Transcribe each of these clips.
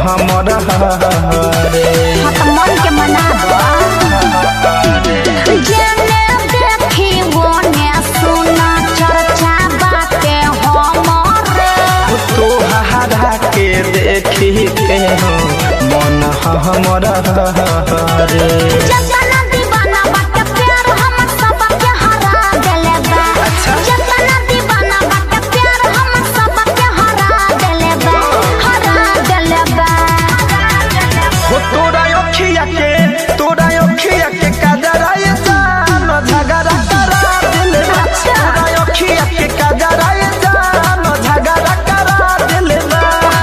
हमरा रे मन के मना जेने देखी ओने सुना चर्चा बाटे हमरे तोहरा के देखी के मन हमरा रे जतना दीवाना बाटे प्यार हम सब के हरा देले बा जतना दीवाना बाटे प्यार हम सब के हरा देले बा हो तोरा अखिया के काजराए जान झगड़ा करा दिल तोरा अखिया के काजराए जान झगड़ा करा दिल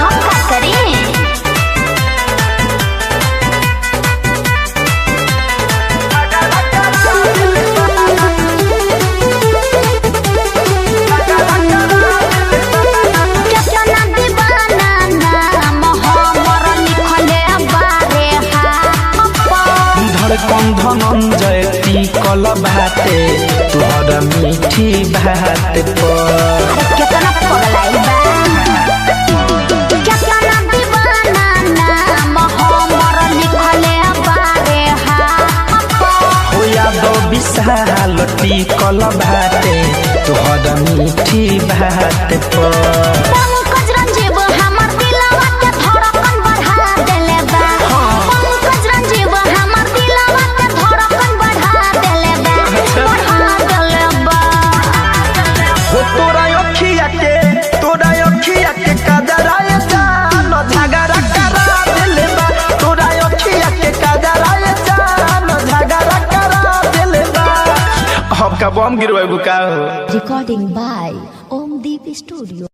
हम का करी धनंजय टिकल भाते तोहरा मीठी भात पर केतना पगलाई बा केतना दीवाना नाम हमर लिखले बारे हा हो यादव विशाल टिकल भाते तोहरा मीठी भात पर पंकज रंजीव हमर दिलवा के धड़कन बढ़ा देले बा पंकज रंजीव हमर दिलवा के धड़कन बढ़ा देले बा हो तोरा अखिया के काजराए जान झगड़ा करा दिल बा तोरा अखिया के काजराए जान झगड़ा करा दिल बा हम का बम गिरवाई बुका हो Recording by Om Deep Studio.